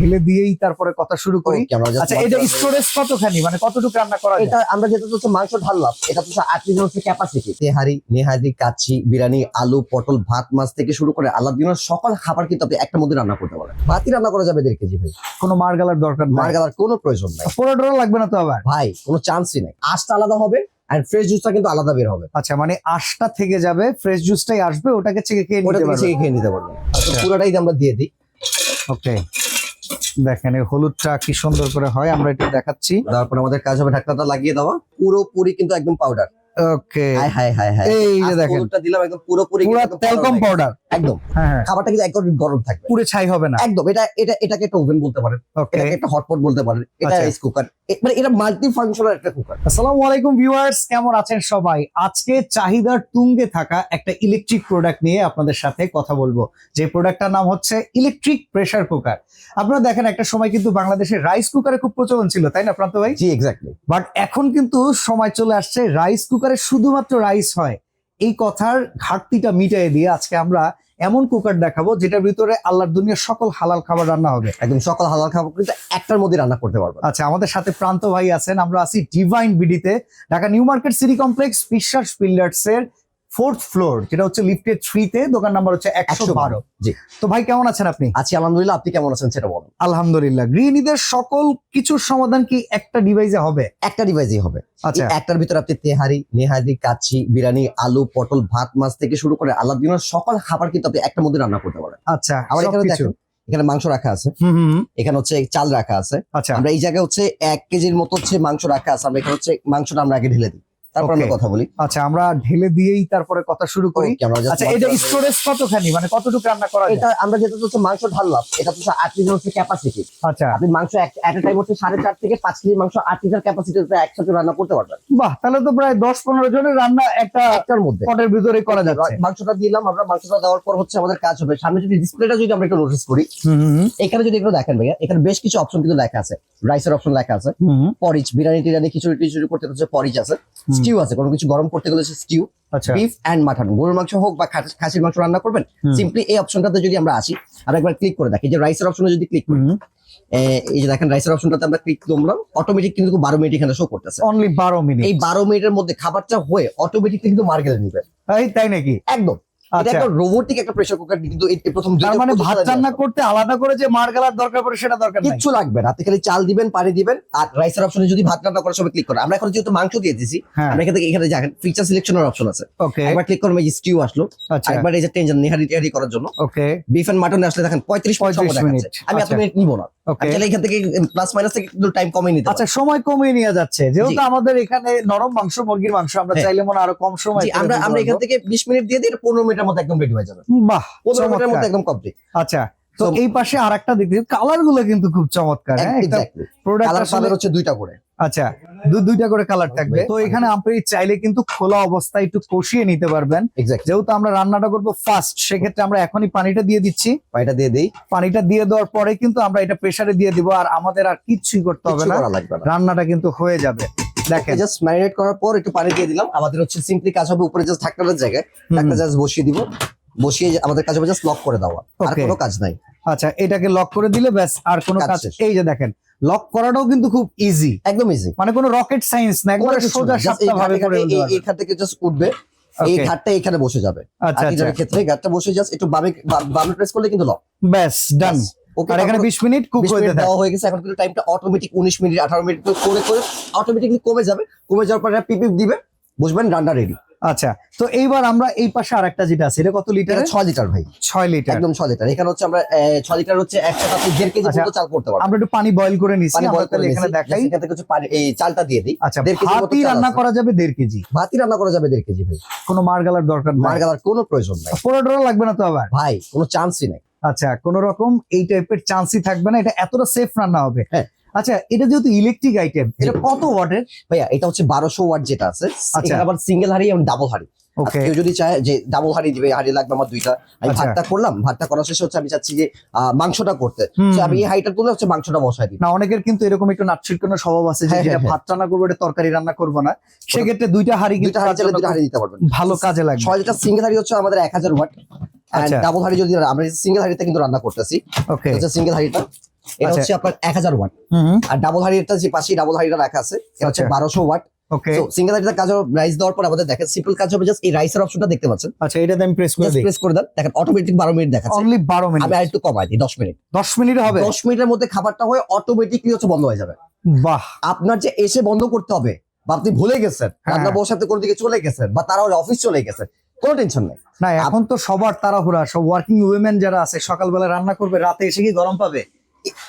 ঢেলে দিয়েই তারপরে কথা শুরু করি। আচ্ছা, এটা স্টোরেজ কতখানি, মানে কতটুকু রান্না করা যায়? এটা আমরা যেটা হচ্ছে মাংস ঢাললাম, এটা হচ্ছে 8 লিটার হচ্ছে ক্যাপাসিটি। তেহারি, নেহারি, কাচ্চি, বিরিয়ানি, আলু, পটল, ভাত, মাছ থেকে শুরু করে আলাদা দিনের সকল খাবার কিন্তু আপনি একটা মধ্যে রান্না করতে পারেন। ভাতই রান্না করা যাবে 1.5 কেজি ভাই। কোনো মার্গালার দরকার নাই, মার্গালার কোনো প্রয়োজন নাই, পোড়া টোড়া লাগবে না তো আবার ভাই কোনো চান্সই নাই। আঁশটা আলাদা হবে আর ফ্রেশ জুসটা কিন্তু আলাদা বের হবে। আচ্ছা, মানে আঁশটা থেকে যাবে, ফ্রেশ জুসটাই আসবে, ওটাকে ছেঁকে খেয়ে ওটা নিতে থেকে পারবে। ছেঁকে খেয়ে নিতে পারবেন। আচ্ছা। পুরোটাই আমরা দিয়ে দিই। ওকে, দেখেন এই হলুদটা কি সুন্দর করে হয়, আমরা এটা দেখাচ্ছি। তারপর আমাদের কাজ হবে ঢাকনাটা লাগিয়ে দেওয়া। পুরোপুরি কিন্তু একদম পাউডার। ওকে, হায় হায় হায় হায়, এই যে দেখেন হলুদটা দিলাম একদম পুরোপুরি পুরো তেলকম পাউডার। একদম। হ্যাঁ, খাবারটা কিন্তু একদম গরম থাকবে, পুরো ছাই হবে না। একদম। এটাকে একটা ওভেন বলতে পারেন, ওকে, এটাকে একটা হটপট বলতে পারেন, এটা আচ্ছা। রাইস কুকার, মানে এটা মাল্টি ফাংশনাল একটা কুকার। আসসালামু আলাইকুম ভিউয়ার্স, কেমন আছেন সবাই? আজকে চাহিদার তুঙ্গে থাকা একটা ইলেকট্রিক প্রোডাক্ট নিয়ে আপনাদের সাথে কথা বলবো। যে প্রোডাক্টটার নাম হচ্ছে ইলেকট্রিক প্রেসার কুকার। আপনারা দেখেন একটা সময় কিন্তু বাংলাদেশে রাইস কুকারে খুব প্রচলন ছিল, তাই না প্রান্ত ভাই? জি এক্স্যাক্টলি। বাট এখন কিন্তু সময় চলে আসছে রাইস কুকারে শুধুমাত্র রাইস হয়, এই কথার ঘাটতিটা মিটিয়ে দিয়ে আজকে আমরা এমন কুকার দেখাবো যেটার ভিতরে আল্লাহর দুনিয়ার সকল হালাল খাবার রান্না হবে। একদম সকল হালাল খাবার কিন্তু একটার মধ্যে রান্না করতে পারবেন। আচ্ছা, আমাদের সাথে প্রান্ত ভাই আছেন। আমরা আছি Divine BD, Dhaka new market city complex, Biswas builders এর 4th ফ্লোর, যেটা হচ্ছে লিফটের 3 তে, দোকান নাম্বার হচ্ছে 112। জি। তো ভাই কেমন আছেন আপনি? আছি আলহামদুলিল্লাহ, আপনি কেমন আছেন সেটা বলুন। আলহামদুলিল্লাহ। গৃহিণীদের সকল কিছুর সমাধান কি একটা ডিভাইসে হবে? একটা ডিভাইসই হবে। আচ্ছা, এই একটার ভিতরে আপনি তেহারি, নেহারি, কাচ্চি, বিরিয়ানি, আলু, পটল, ভাত, মাছ থেকে শুরু করে আলাদা দিনের সকল খাবার কিন্তু আপনি একটা মধ্যে রান্না করতে পারেন। আচ্ছা, আমার এখানে সবকিছু। দেখেন, এখানে মাংস রাখা আছে, এখানে হচ্ছে চাল রাখা আছে। আচ্ছা, আমরা এই জায়গায় হচ্ছে 1 কেজির মতো হচ্ছে মাংস রাখা আছে। আমরা এখানে হচ্ছে মাংসটা আমরা আগে ঢেলে দিই, তারপর আমরা Okay. কথা বলি। আচ্ছা, আমরা ঢেলে দিয়েই তারপরে কথা শুরু করি। Okay, আমরা just আচ্ছা, এটা মাংস- স্টোরেজ কতখানি, মানে কতটুকু রান্না করা যায়? এটা আমরা যেটা হচ্ছে মাংস ঢাললাম, এটা হচ্ছে 8 লিটার হচ্ছে ক্যাপাসিটি। আচ্ছা, আপনি মাংস এট এ টাইম হচ্ছে 4.5 থেকে 5 কেজি মাংস 8 লিটার ক্যাপাসিটিতে একসাথে রান্না করতে পারবেন বাহ, তাহলে তো প্রায় 10-15 জনের রান্না একটা একটার মধ্যে। পটের ভিতরে করা যাচ্ছে। মাংসটা দিলাম আমরা, মাংসটা দেওয়ার পর হচ্ছে আমাদের কাজ হবে সামনে যদি ডিসপ্লেটা যদি আমরা একটু নোটিস করি, এখানে যদি একটু দেখেন ভাইয়া, এখানে বেশ কিছু অপশন কিন্তু লেখা আছে। রাইসের অপশন লেখা আছে, পরিচ, বিরিয়ানি টিরিয়ানি খিচুড়ি টিচুড়ি করতে হচ্ছে পরিচ আছে, স্টিউ আছে, কোনো কিছু গরম করতে গেলে স্টিউ, আচ্ছা, বিফ এন্ড মাটন, গরুর মাংস হোক বা খাসির মাংস রান্না করবেন, সিম্পলি এই অপশনটাতে যদি আমরা আসি আর একবার ক্লিক করে দেখি, যে রাইসের অপশনে যদি ক্লিক করি, এই যে দেখেন রাইসের অপশনটাতে আমরা ক্লিক করলাম, অটোমেটিক কিন্তু 12 মিনিট এখানে শো করতেছে। Only 12 minute. এই 12 মিনিটের মধ্যে খাবারটা হয়ে অটোমেটিক কিন্তু মার্কেটে নিবে। তাই নাকি? একদম। এটা আচ্ছা, একটা রোবোটিক একটা প্রেসার কুকার, কিন্তু এই প্রথম তার মানে ভাত রান্না করতে আলাদা করে যে মার্গালার দরকার পড়ে সেটা দরকার নাই। কিচ্ছু লাগবে না, আপনি খালি চাল দিবেন, পানি দিবেন, আর রাইসের অপশনে যদি ভাত রান্না করার সময় ক্লিক করেন, আমরা এখন যেহেতু মাংস দিয়ে দিয়েছি, হ্যাঁ, আমরা এখানে দেখেন ফিচার সিলেকশনের অপশন আছে, ওকে, একবার ক্লিক করবেন, এই যে স্টিউ আসলো, আচ্ছা, একবার এই যে টেনশন নেহারি টেহারি করার জন্য ওকে, বিফ এন্ড মাটন আসলে দেখেন 35 মিনিট। আমি এত আচ্ছা, মিনিট নিব না, ওকে। আমি চাইলে এখান থেকে প্লাস মাইনাস থেকে কিন্তু টাইম কমিয়ে নিতে আচ্ছা, সময় কমিয়ে নিয়ে যাচ্ছে, যেহেতু জি। আমাদের এখানে নরম মাংস, মুরগির মাংস, আমরা হ্যাঁ। চাইলে মনে হয় আরো কম সময় পারি। আমরা এখান থেকে 20 মিনিট দিয়ে দিই, এটা 15 মিনিটের মধ্যে একদম রেডি হয়ে যাবে। বাহ, 15 মিনিটের মধ্যে চমৎকার। একদম কমপ্লিট। আচ্ছা, তো এই পাশে আরেকটা দিক দিয়ে কালার গুলো কিন্তু খুব চমৎকার। হ্যাঁ, একটা এক্স্যাক্টলি। প্রোডাক্ট কালার আসলে পাবেন হচ্ছে 2টা করে। আচ্ছা, দুইটা করে কালার থাকবে। তো এখানে আপনি চাইলে কিন্তু খোলা অবস্থায় একটু কষিয়ে নিতে পারবেন। এক্স্যাক্টলি। যেহেতু আমরা রান্নাটা করবো ফার্স্ট, সেক্ষেত্রে আমরা এখনই পানিটা দিয়ে দিচ্ছি। পানিটা দিয়ে দেই, পানিটা দিয়ে দেওয়ার পরে কিন্তু আমরা এটা প্রেসারে দিয়ে দিব, আর আমাদের আর কিচ্ছুই করতে হবে কিচ্ছু না, করা লাগবে না। রান্নাটা কিন্তু হয়ে যাবে। দেখেন, জাস্ট ম্যারিনেট করার পর একটু পানি দিয়ে দিলাম, আমাদের হচ্ছে সিম্পলি কাজ হবে উপরে জাস্ট ঢাকনার জায়গায় ঢাকনা জাস্ট বসিয়ে দিব, বসিয়ে আমাদের কাজ হবে জাস্ট লক করে দেওয়া, আর Okay. কোনো কাজ নাই। আচ্ছা, এটাকে লক করে দিলে ব্যাস, আর কোনো কাজ কাজ। শেষ। এই যে দেখেন, লক করাটাও কিন্তু খুব ইজি, একদম ইজি, মানে কোনো রকেট সায়েন্স না, একবারে সোজা সাপটা ভাবে করে ফেলতে পারবেন। এইখান থেকে জাস্ট উঠবে, এই Okay. ঘাটটা এখানে বসে যাবে। আচ্ছা, আর আচ্ছা, ক্ষেত্রে ঘাটটা বসে জাস্ট একটু বামে প্রেস করলে কিন্তু লক। ব্যাস ডান। ওকে, আর এখানে 20 মিনিট কুক হতে থাকে। দেওয়া হয়ে গেছে। এখন কিন্তু টাইমটা অটোমেটিক 19 মিনিট 18 মিনিট করে করে অটোমেটিকলি কমে যাবে। কমে যাওয়ার পরে পিপিপ দিবে, বুঝবেন রান্না রেডি। আচ্ছা, তো এইবার আমরা এই পাশে আরেকটা যেটা আছে, এটা কত লিটার? এটা 6 লিটার ভাই, 6 লিটার। একদম 6 লিটার। এখানে হচ্ছে আমরা 6 লিটার হচ্ছে একসাথে আপনি 1.5 কেজি আচ্ছা, পর্যন্ত চাল করতে পারবেন। আমরা একটু পানি বয়েল করে নিছি, পানি আমরা বয়েল করে তাহলে এখানে নিয়েছি, দেখাই। এখান থেকে হচ্ছে এই চালটা দিয়ে দিই। আচ্ছা, 1.5 কেজি মতো ভাতই চাল রান্না আছে। করা যাবে 1.5 কেজি। ভাতই রান্না করা যাবে 1.5 কেজি ভাই, কোনো মার্গালার দরকার নাই, মার্গালার কোনো প্রয়োজন নাই, পোড়া টোড়া লাগবে না তো আবার? ভাই কোনো চান্সই নাই। আচ্ছা, কোন রকম এই টাইপের চান্সই থাকবে না, এটা এতটা সেফ রান্না হবে। হ্যাঁ। আচ্ছা, এটা যেহেতু ইলেকট্রিক আইটেম, এটা কত ওয়াটের? ভাইয়া এটা হচ্ছে 1200 ওয়াট যেটা আছে, আচ্ছা। এটা আবার সিঙ্গেল হাঁড়ি এবং ডাবল হাঁড়ি। ওকে, কেউ যদি চায় যে ডাবল হাঁড়ি দিবে, হাঁড়ি লাগবে আমার 2টা, আমি আচ্ছা। ভাতটা করলাম, ভাতটা করার শেষে হচ্ছে আমি চাচ্ছি যে মাংসটা করতে, হুম, তো আমি এই হাঁড়িটা তুলে হচ্ছে মাংসটা বসাই দিই। না, অনেকের কিন্তু এরকম একটু নাটছিটকানো স্বভাব আছে, যে হ্যাঁ, যেটা হ্যাঁ, ভাত রান্না করবো এটা তরকারি রান্না করবো না, সেক্ষেত্রে দুইটা হাঁড়ি কিন্তু 2টা হাঁড়ি তার চাইলে জন্য 2টা হাঁড়ি দিতে পারবেন, ভালো কাজে লাগবে। 6 লিটার সিঙ্গেল হাঁড়ি হচ্ছে আমাদের 1000 ওয়াট, আচ্ছা। ডাবল হাঁড়ি যদি আমরা সিঙ্গেল হাঁড়িতে কিন্তু রান্না করতেছি, ওকে, হচ্ছে সিঙ্গেল হাঁড়িটা এটা আচ্ছা। হচ্ছে আপনার 1000 ওয়াট। আর ডাবল হাড়িটা যে পাশে ডাবল হাড়িটা রাখা আছে এটা হচ্ছে আচ্ছা। 1200 ওয়াট। ওকে, তো সিঙ্গেল হাড়িটা কাজ রাইস দেওয়ার পর আমাদের দেখেন সিম্পল কাজ হবে, জাস্ট এই রাইসের অপশনটা দেখতে পাচ্ছেন, আচ্ছা এটাতে আমি প্রেস করে জাস্ট দিই, প্রেস করে দেন, দেখেন অটোমেটিক 12 মিনিট দেখাচ্ছে। অনলি 12 মিনিট, আমি আরেকটু কমাই দিই 10 মিনিট। 10 মিনিটে হবে? 10 মিনিটের মধ্যে খাবারটা হয়ে অটোমেটিকলি হচ্ছে বন্ধ হয়ে যাবে। বাহ, আপনার যে এসে বন্ধ করতে হবে বা আপনি ভুলে গেছেন, হ্যাঁ। রান্না বউর সাথে কোনো দিকে চলে গেছেন বা তারা অফিস চলে গেছেন, কোনো টেনশন নেই। না এখন তো সবার তাড়াহুড়া, সব ওয়ার্কিং উইমেন যারা আছে সকালবেলা রান্না করবে, রাতে এসে কি গরম পাবে?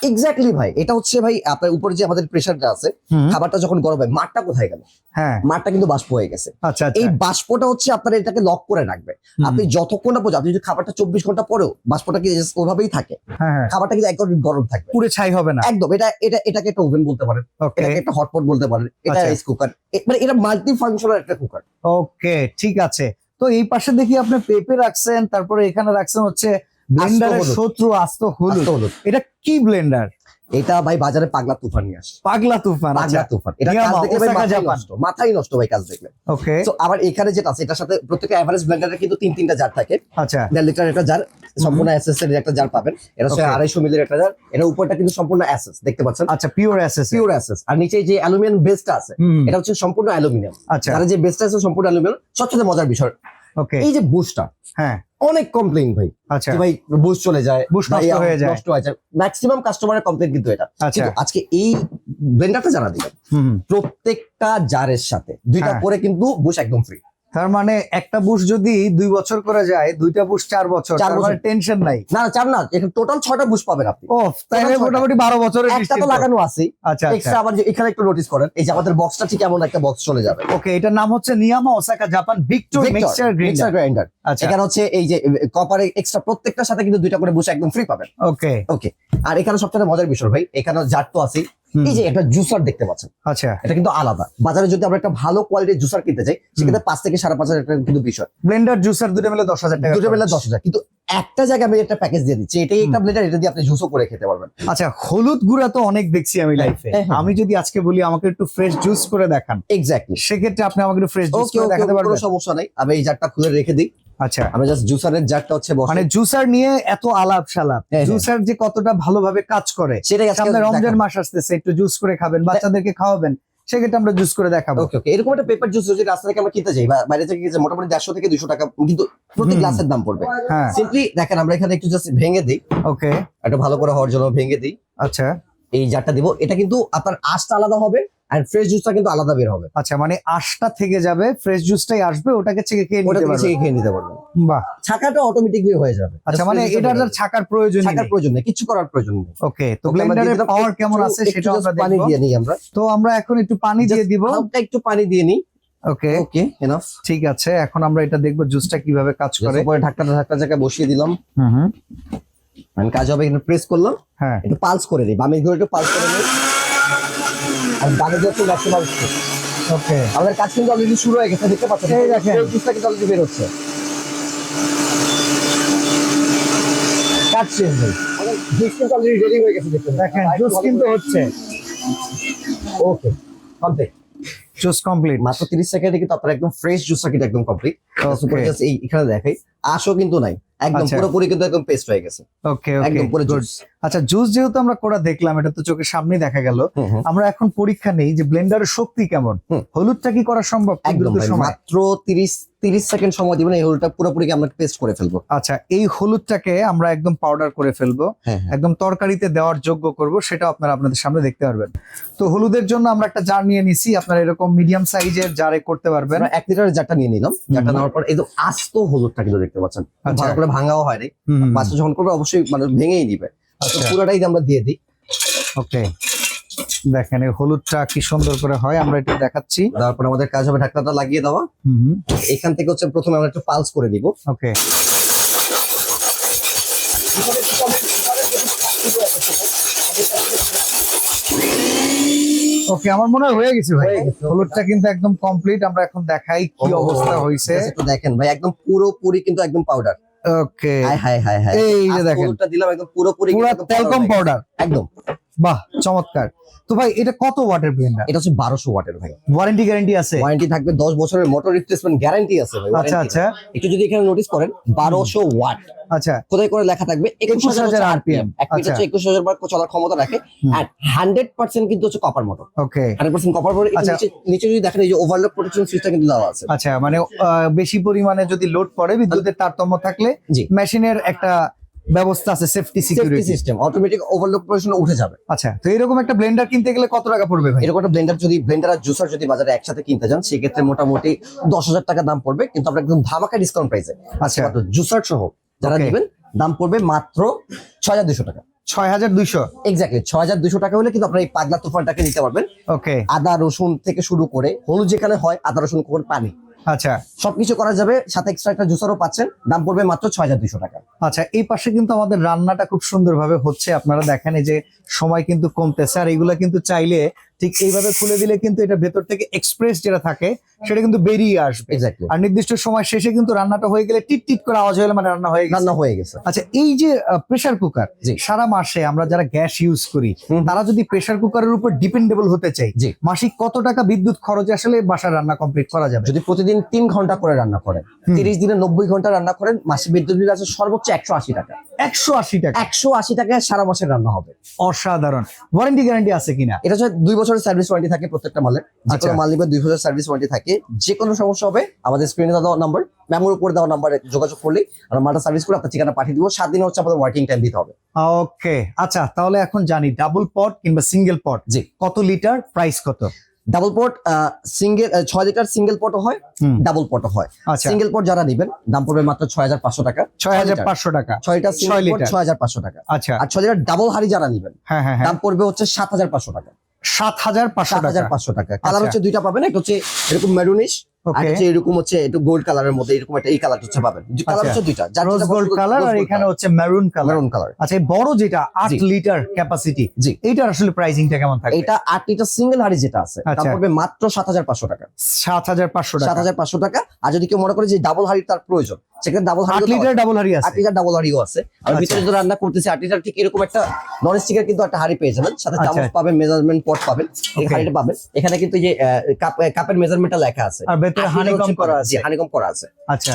এক্স্যাক্টলি ভাই, এটা হচ্ছে ভাই আপনার উপরে যে আমাদের প্রেসারটা আছে, খাবারটা যখন গরম হয় মাঠটা কোথায় গেল? হ্যাঁ, মাঠটা কিন্তু বাষ্প হয়ে গেছে। আচ্ছা এই আচ্ছা, বাষ্পটা হচ্ছে আপনার এটাকে লক করে রাখবে। হুম। আপনি যতক্ষণ না পর্যন্ত, আপনি যদি খাবারটা 24 ঘন্টা পরেও বাষ্পটা কি just ওভাবেই থাকে, হ্যাঁ হ্যাঁ, খাবারটা কিন্তু একদম গরম থাকবে পুরো ছাই হবে না। একদম। এটাকে একটা ওভেন বলতে পারেন, ওকে এটাকে একটা হটপট বলতে পারেন, এটা আচ্ছা। রাইস কুকার, মানে এটা মাল্টি ফাংশনাল একটা কুকার। ওকে ঠিক আছে। তো এই পাশে দেখি আপনি পেঁপে রাখছেন, তারপরে এখানে রাখছেন হচ্ছে ব্লেন্ডারের হলুদ। শত্রু আস্ত হলুদ। এটা কি ব্লেন্ডার? এটা ভাই বাজারে পাগলা তুফান নিয়ে আসে, পাগলা তুফান। পাগলা আচ্ছা, তুফান। এটা কাজ ইয়ামা, দেখলে ভাই ওসাকা, মাথাই জাপান। নষ্ট, মাথাই নষ্ট ভাই কাজ দেখলে। ওকে তো আবার এখানে যেটা আছে এটার সাথে প্রত্যেকটা এভারেজ ব্লেন্ডারে কিন্তু 3-3টা জার থাকে। আচ্ছা 1.5 লিটার একটা জার, সম্পূর্ণ এসএস এর একটা জার পাবেন। এটা হচ্ছে Okay. 250 মিলির একটা জার। এটা উপরটা কিন্তু সম্পূর্ণ এসএস দেখতে পাচ্ছেন, আচ্ছা, পিওর এসএস। Pure SS. আর নিচে যে অ্যালুমিনিয়াম বেসটা আছে হুম, এটা হচ্ছে সম্পূর্ণ অ্যালুমিনিয়াম। আচ্ছা আর যে বেসটা আছে সম্পূর্ণ অ্যালুমিনিয়াম। সবচেয়ে মজার বিষয় ওকে, এই যে বুস্টটা, হ্যাঁ অনেক কমপ্লেইন ভাই আচ্ছা, যে ভাই বুস্ট চলে যায়, Boost ভাই নষ্ট হয়ে যায়। নষ্ট হয়ে যায়, ম্যাক্সিমাম কাস্টমারের কমপ্লেইন কিন্তু এটা। আচ্ছা কিন্তু আজকে এই ব্লেন্ডারটা জানা দিবেন, হুম, প্রত্যেকটা জারের সাথে 2টা হ্যাঁ। করে কিন্তু বুশ একদম ফ্রি। তার মানে একটা বুশ যদি 2 বছর করে যায়, 2টা বুশ 4 বছর, 4 তার মানে বছর। টেনশন নাই। না চার না, এখানে টোটাল 6টা বুশ পাবেন আপনি। ও তাইলে ছয়টা। মোটামুটি 12 বছরের একটা তো লাগানো আছে, আচ্ছা এক্সট্রা আচ্ছা, আবার যে এখানে একটু নোটিস করেন, এই যে আমাদের বক্সটা ঠিক এমন একটা বক্স চলে যাবে। ওকে। এটার নাম হচ্ছে নিয়ামা Osaka Japan Victor mixture mixer grinder. Grinder. আচ্ছা এখানে হচ্ছে এই যে কপারে এক্সট্রা প্রত্যেকটার সাথে কিন্তু 2টা করে বুশ একদম ফ্রি পাবেন। ওকে, ওকে। আর এখানে সবচেয়ে মজার বিষয় ভাই, এখানে জার তো আছে, হুম, এই যে একটা জুসার দেখতে পাচ্ছেন, আচ্ছা এটা কিন্তু আলাদা। বাজারে যদি আমরা একটা ভালো কোয়ালিটির জুসার কিনতে চাই সেক্ষেত্রে 5 থেকে 5,500 টাকা কিন্তু বিষয়। ব্লেন্ডার জুসার দুটো মিলে 10,000 টাকা। দুটো মিলে 10,000। কিন্তু একটা জায়গায় আমি একটা প্যাকেজ দিয়ে দিচ্ছি, এটাই একটা ব্লেন্ডার, এটা দিয়ে আপনি জুসও করে খেতে পারবেন। আচ্ছা, হলুদ গুঁড়া তো অনেক দেখছি আমি লাইফে। হ্যাঁ, হ্যাঁ। আমি যদি আজকে বলি আমাকে একটু ফ্রেশ জুস করে দেখান, এক্স্যাক্টলি। সেক্ষেত্রে আপনি আমাকে একটু ফ্রেশ জুস ওকে করে ওকে, দেখাতে কোনো পারবেন? সমস্যা নাই। আমি এই জারটা খুলে রেখে দিই। আচ্ছা, আমি জাস্ট জুসারের জারটা হচ্ছে বসাই। মানে জুসার নিয়ে এত আলাপ সালাপ, হ্যাঁ, হ্যাঁ। জুসার যে কতটা ভালোভাবে কাজ করে সেটাই আজকে সামনে রমজান দেখাবো। মাস আসতেছে, একটু জুস করে খাবেন, বাচ্চাদেরকে খাওয়াবেন, সেক্ষেত্রে আমরা জুস করে দেখাবো। ওকে ওকে, এরকম একটা পেপার জুস যদি রাস্তা থেকে আমরা কিনতে যাই বা বাইরে থেকে কিনতে যাই, মোটামুটি 150 থেকে 200 টাকা কিন্তু প্রতি হুম। গ্লাসের দাম পড়বে। হ্যাঁ সিম্পলি দেখেন, আমরা এখানে একটু জাস্ট ভেঙে দিই, ওকে, একটু ভালো করে হওয়ার জন্য ভেঙে দিই। আচ্ছা এই জারটা দিব, এটা কিন্তু আপনার আঁশটা আলাদা হবে আর ফ্রেশ জুসটা কিন্তু আলাদা বের হবে। আচ্ছা, মানে আশটা থেকে যাবে, ফ্রেশ জুসটাই আসবে, ওটাকে ছেঁকে খেয়ে ওটা নিতে থেকে পারবেন। ছেঁকে খেয়ে নিতে পারবেন। বাহ, ছাকাটা অটোমেটিকলি হয়ে যাবে। আচ্ছা, মানে Just এটা freeze আর ছাকার প্রয়োজন ছাকার নেই। প্রয়োজন নেই, কিছু করার প্রয়োজন নেই। ওকে, তো ওকে, আমরা ব্লেন্ডারের দিয়ে দিলাম পাওয়ার কেমন একটু- আছে একটু সেটা just আমরা পানি দেখবো। দিয়ে নিই আমরা। তো আমরা এখন একটু পানি দিয়ে দিব। হালকা একটু পানি দিয়ে নিই। ওকে ওকে, এনাফ। ঠিক আছে, এখন আমরা এটা দেখবো জুসটা কিভাবে কাজ করে। উপরে ঢাকনা জায়গায় বসিয়ে দিলাম। হুম হুম, মানে কাজ হবে, এখানে প্রেস করলাম, হ্যাঁ একটু পালস করে দিই, বামে ঘুরে একটু পালস করে দিই, আর ডানে দিয়ে একটু ম্যাক্সিমাম। ওকে, আমাদের কাজ কিন্তু অলরেডি শুরু হয়ে গেছে, দেখতে পাচ্ছেন এই দেখেন। জুসটা কিন্তু অলরেডি বের হচ্ছে। কাজ শেষ ভাই, আমাদের জুস কিন্তু অলরেডি রেডি হয়ে গেছে, দেখতে দেখেন জুস কিন্তু হচ্ছে। ওকে কমপ্লিট, জুস কমপ্লিট। মাত্র 30 সেকেন্ডে কিন্তু আপনার একদম ফ্রেশ জুসটা কিন্তু একদম কমপ্লিট। Okay. এই এখানে দেখাই, আশও কিন্তু নাই, একদম আচ্ছা। পুরোপুরি কিন্তু একদম পেস্ট হয়ে গেছে, ওকে ওকে, একদম পুরো গুড। জুস। আচ্ছা, জুস যেহেতু আমরা করা দেখলাম, এটা তো চোখের সামনেই দেখা গেল, আমরা এখন পরীক্ষা নেই যে ব্লেন্ডারের শক্তি কেমন। হুম। হলুদটা কি করা সম্ভব খুব একদম দ্রুত ভাই, সময়ে? মাত্র 30 সেকেন্ড সময় দিবেন, এই হলুদটা পুরোপুরি আমরা পেস্ট করে ফেলবো। আচ্ছা, এই হলুদটাকে আমরা একদম পাউডার করে ফেলবো, হ্যাঁ একদম তরকারিতে দেওয়ার যোগ্য করব, সেটা আপনারা আপনাদের সামনে দেখতে পারবেন। তো হলুদের জন্য আমরা একটা জার নিয়ে নিছি, আপনারা এরকম মিডিয়াম সাইজের জারে করতে পারবেন। আমরা 1 লিটারের জারটা নিয়ে নিলাম। জারটা নেওয়ার পর এই তো আস্ত হলুদটা কিন্তু দেখতে পাচ্ছেন, আচ্ছা। ভালো করে ভাঙাও হয়নি। হুম, মাছটা যখন করবে অবশ্যই মানে ভেঙেই দিবে। তো আচ্ছা। পুরোটাই আমরা দিয়ে দিই। ওকে, দেখেন এই হলুদটা কি সুন্দর করে হয়, আমরা এটা দেখাচ্ছি। তারপর আমাদের কাজ হবে ঢাকনাটা লাগিয়ে দেওয়া। হুম, এখান থেকে হচ্ছে প্রথমে আমরা একটু পালস করে দিব। ওকে, ওকে, আমার মনে হয় হয়ে গেছে ভাই। হয়ে গেছে। হলুদটা কিন্তু একদম কমপ্লিট। আমরা এখন দেখাই কি অবস্থা হয়েছে। Just একটু দেখেন ভাই, একদম পুরোপুরি কিন্তু একদম পাউডার। ওকে, হাই হাই হাই হাই, এই যে দেখেন, হলুদটা দিলাম একদম পুরোপুরি পুরো কিন্তু একদম তেলকম powder হয়ে পাউডার। গেছে। একদম বাহ চমৎকার। তো ভাই এটা কত ওয়াটের ব্লেন্ডার? এটা হচ্ছে 1200 ওয়াটের ভাই। ওয়ারেন্টি গ্যারান্টি আছে? ওয়ারেন্টি থাকবে 10 বছরের, মোটর রিপ্লেসমেন্ট গ্যারান্টি আছে ভাই। আচ্ছা আচ্ছা একটু যদি এখানে নোটিস করেন 1200 ওয়াট, আচ্ছা কোথায় করে লেখা থাকবে 21000 আরপিএম। এক মিনিট হচ্ছে 21000 বার চলার ক্ষমতা রাখে। আর 100% কিন্তু হচ্ছে কপার মোটর, ওকে 100% কপার মোটর। আচ্ছা। নিচে যদি দেখেন এই যে ওভারলোড প্রোটেকশন সুইচটা কিন্তু দেওয়া আছে। আচ্ছা মানে বেশি পরিমাণে যদি লোড পড়ে বিদ্যুতের তারতম্য থাকলে জি, মেশিনের একটা ব্যবস্থা আছে, safety safety security system automatic overload protection উঠে যাবে। আচ্ছা তো এরকম একটা ব্লেন্ডার কিনতে গেলে কত টাকা পড়বে ভাই? এরকম একটা ব্লেন্ডার আর জুসার যদি বাজারে একসাথে কিনতে যান সেক্ষেত্রে মোটামুটি 10,000 টাকা দাম পড়বে, কিন্তু আমরা একদম ধামাকা ডিসকাউন্ট প্রাইসে আচ্ছা জুসার সহ যারা Okay. নেবেন দাম পড়বে মাত্র 6,200 টাকা। 6200। এক্স্যাক্টলি 6,200 টাকা হলে কিন্তু আপনারা এই পাগলা তুফানটাকে নিতে পারবেন। ওকে আদা রসুন থেকে শুরু করে হলুদ যেখানে হয়, আদা রসুন করে পানি আচ্ছা সবকিছু করা যাবে, সাথে এক্সট্রা একটা জুসারও পাচ্ছেন। দাম পড়বে মাত্র 6,200 টাকা। আচ্ছা এই পাশে কিন্তু আমাদের রান্নাটা খুব সুন্দরভাবে হচ্ছে, আপনারা দেখেন এই যে সময় কিন্তু কমতেছে, আর এগুলা কিন্তু চাইলে ঠিক এইভাবে খুলে দিলে কিন্তু এটা ভেতর থেকে এক্সপ্রেস যেটা থাকে সেটা কিন্তু বেরিয়ে আসবে। এক্স্যাক্টলি আর নির্দিষ্ট সময় শেষে কিন্তু রান্নাটা হয়ে গেলে টিট টিট করে আওয়াজ হলে মানে রান্না হয়ে গেছে। রান্না হয়ে গেছে। আচ্ছা এই যে প্রেসার কুকার, জি। সারা মাসে আমরা যারা গ্যাস ইউজ করি হুম। তারা যদি প্রেসার কুকারের উপর ডিপেন্ডেবল হতে চাই, জি। মাসিক কত টাকা বিদ্যুৎ খরচে আসলে বাসার রান্না কমপ্লিট করা যাবে? যদি প্রতিদিন 3 ঘন্টা করে রান্না করেন, 30 দিনে 90 ঘন্টা রান্না করেন, মাসে বিদ্যুৎ বিল আছে সর্বোচ্চ 180 টাকা। 180 টাকা? 180 টাকায় সারা মাসের রান্না হবে। অসাধারণ। ওয়ারেন্টি গ্যারান্টি আছে কিনা? এটা হচ্ছে 2 বছরের সার্ভিস ওয়ারেন্টি থাকে প্রত্যেকটা মালের। যে আচ্ছা। কোনো মাল নিবে 2 বছরের সার্ভিস ওয়ারেন্টি থাকে। যে কোনো সমস্যা হবে আমাদের স্ক্রিনে দেওয়া নাম্বার, মেমোর উপরে দেওয়া নাম্বারে যোগাযোগ করলেই আমরা মালটা সার্ভিস করে আপনার ঠিকানা পাঠিয়ে দিব। 7 দিন হচ্ছে আমাদের ওয়ার্কিং টাইম দিতে হবে। ওকে আচ্ছা তাহলে এখন জানি ডাবল পট কিংবা সিঙ্গেল পট জি। কত লিটার, প্রাইস কত? Double pot single 6 litre single পটও হয়, হুম। ডাবল পটও হয়। আচ্ছা সিঙ্গেল পট যারা নেবেন দাম পড়বে মাত্র 6,500 টাকা। 6500 টাকা। 6 লিটার 6 সিঙ্গেল পট লিটার। 6,500 টাকা। আচ্ছা আর 6 লিটার ডাবল হাড়ি যারা নেবেন হ্যাঁ হ্যাঁ হ্যাঁ দাম পড়বে হচ্ছে 7,500 টাকা। 7500 টাকা। 7,500 টাকা। কালার আচ্ছা। হচ্ছে দুইটা পাবেন, একটা হচ্ছে এরকম মেরুনিশ, আর ওকে হচ্ছে এরকম হচ্ছে একটু গোল্ড কালারের মধ্যে এরকম একটা এই কালার হচ্ছে পাবেন। কালার আচ্ছা। হচ্ছে দুইটা, যার রোজ যেটা গোল্ড পছন্দ, কালার rose আর gold এখানে color, হচ্ছে মেরুন কালার। Maroon colour. আচ্ছা এই বড় যেটা 8 জি। লিটার ক্যাপাসিটি, জি। এইটার আসলে প্রাইসিংটা কেমন থাকবে? এটা 8 লিটার সিঙ্গেল হাড়ি যেটা আছে দাম আচ্ছা। পড়বে মাত্র 7,500 টাকা। 7500 টাকা। 7,500 টাকা। আর যদি কেউ মনে করে যে ডাবল হাড়ি তার প্রয়োজন, সেখানে ডাবল 8 হাড়ি লিটার ডাবল হাড়ি 8 আছে? লিটার ডাবল হাড়িও আছে। আর আচ্ছা। ভিতরে যদি রান্না করতেছে 8 লিটার ঠিক এরকম একটা নন স্টিকের কিন্তু একটা হাড়ি পেয়ে যাবেন, সাথে আচ্ছা। চামচ পাবেন, মেজারমেন্ট পট পাবেন, এই Okay. হাড়িটা পাবেন। এখানে কিন্তু এই যে কাপের মেজারমেন্টটা লেখা আছে, আর ভেতরে হানিকম করা আছে। হানিকম করা আছে। আচ্ছা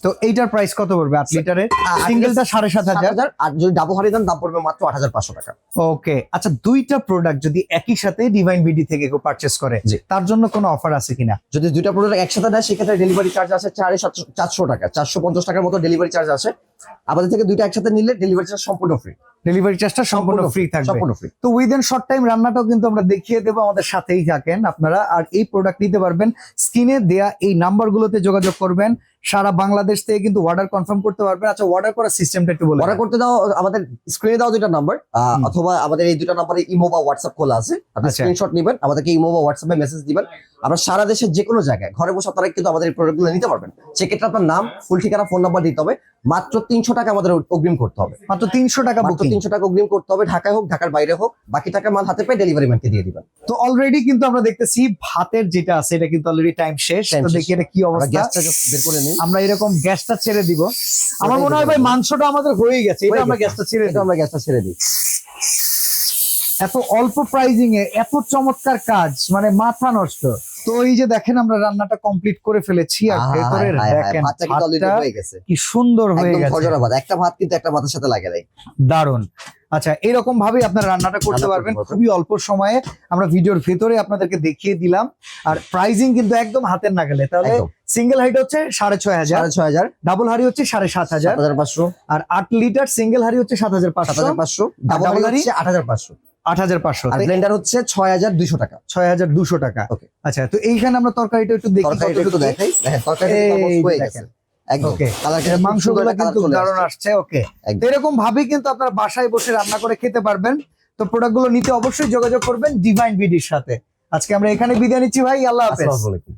তো এইটার প্রাইস কত পড়বে 8 লিটারের? 8 সিঙ্গেলটা 7500। 7,000। আর যদি ডাবল হাড়ি দেন দাম পড়বে মাত্র 8,500 টাকা। ওকে আচ্ছা দুইটা প্রোডাক্ট যদি একই সাথে ডিভাইন বিডি থেকে কেউ পারচেজ করে জি। তার জন্য কোনো অফার আছে কিনা? যদি দুইটা প্রোডাক্ট একসাথে দেয় সেক্ষেত্রে ডেলিভারি চার্জ আছে 450 টাকা, 450 টাকার মতো ডেলিভারি চার্জ আছে। আমাদের থেকে দুইটা একসাথে নিলে ডেলিভারি চার্জ সম্পূর্ণ ফ্রি। ডেলিভারি চার্জটা সম্পূর্ণ ফ্রি থাকবে। সম্পূর্ণ ফ্রি। তো উইদিন শর্ট টাইম রান্নাটাও কিন্তু আমরা দেখিয়ে দেবো, আমাদের সাথেই থাকেন আপনারা। আর এই প্রোডাক্ট নিতে পারবেন স্ক্রিনে দেয়া এই নাম্বারগুলোতে যোগাযোগ করবেন, সারা বাংলাদেশ থেকে কিন্তু অর্ডার কনফার্ম করতে পারবেন। আচ্ছা অর্ডার করার সিস্টেমটা একটু বলে অর্ডার করতে দাও, আমাদের স্ক্রিনে দাও দুইটা নাম্বার, অথবা আমাদের এই দুইটা নাম্বারে ইমো বা হোয়াটসঅ্যাপ খোলা আছে। আপনি আচ্ছা। স্ক্রিনশট নেবেন, আমাদেরকে ইমো বা হোয়াটসঅ্যাপে মেসেজ দিবেন। আমরা সারা দেশের যে কোনো জায়গায় ঘরে বসে আপনারা কিন্তু আমাদের এই প্রোডাক্টগুলো নিতে পারবেন। সেক্ষেত্রে আপনার নাম, ফুল ঠিকানা, ফোন নাম্বার দিতে হবে। মাত্র 300 টাকা আমাদের অগ্রিম করতে হবে। মাত্র 300 টাকা মাত্র বুকিং। 300 টাকা অগ্রিম করতে হবে, ঢাকায় হোক ঢাকার বাইরে হোক। বাকি টাকা মাল হাতে পেয়ে ডেলিভারি ম্যানকে দিয়ে দিবেন। তো অলরেডি কিন্তু আমরা দেখতেছি ভাতের যেটা আছে এটা কিন্তু অলরেডি টাইম শেষ। Time তো শেষ। দেখি এটা কি আমরা অবস্থা। গ্যাসটা just বের করে নিন। আমরা এরকম গ্যাসটা ছেড়ে দিব। আমার ওটাই মনে হয় দিতে ভাই হবে। মাংসটা আমাদের হয়ে গেছে, এটা হয়ে আমরা গেছে। গ্যাসটা ছেড়ে এটা দিই। আমরা গ্যাসটা ছেড়ে দিই। এত অল্প প্রাইজিং এ এত চমৎকার কাজ, মানে মাথা নষ্ট। তো এই যে দেখেন আমরা রান্নাটা কমপ্লিট করে ফেলেছি, আর ভেতরের দেখেন ভাতটা কিন্তু অলরেডি ভাতটা হয়ে গেছে, কি সুন্দর হয়ে একদম গেছে, ঝরঝরা ভাত। একটা ভাত কিন্তু একটা ভাতের সাথে লাগে দেয়। দারুন। আচ্ছা এরকম ভাবে আপনার রান্নাটা করতে রান্না পারবেন করতে পারবেন। খুবই অল্প সময়ে। আমরা ভিডিওর ভেতরে আপনাদেরকে দেখিয়ে দিলাম, আর প্রাইজিং কিন্তু একদম হাতের নাগালে। তাহলে একদম। সিঙ্গেল হাইট হচ্ছে 6,500, 6,500, ডাবল হাড়ি হচ্ছে 7,500, 7,500, আর 8 লিটার সিঙ্গেল হাড়ি হচ্ছে 7,500, 7,500, ডাবল double হাড়ি হাঁড়ি? হচ্ছে 8,500, 8,500, আর ব্লেন্ডার হচ্ছে 6,200 টাকা। 6,200 টাকা। Okay. আচ্ছা তো এইখানে আমরা তরকারিটা একটু দেখি তরকারিটা একটু কতটুকু। দেখাই। দেখেন তরকারিটা এই কিন্তু almost হয়ে গেছে। দেখেন। একদম ওকে কালারটা মাংসগুলো কিন্তু দারুণ আসছে। ওকে একদম। এরকম ভাবে কিন্তু আপনারা বাসায় বসে রান্না করে খেতে পারবেন। তো প্রোডাক্টগুলো নিতে অবশ্যই যোগাযোগ করবেন ডিভাইন বিডির সাথে। আজকে আমরা এখানে বিদায় নিচ্ছি ভাই, আল্লাহ হাফেজ। আসসালামু আলাইকুম।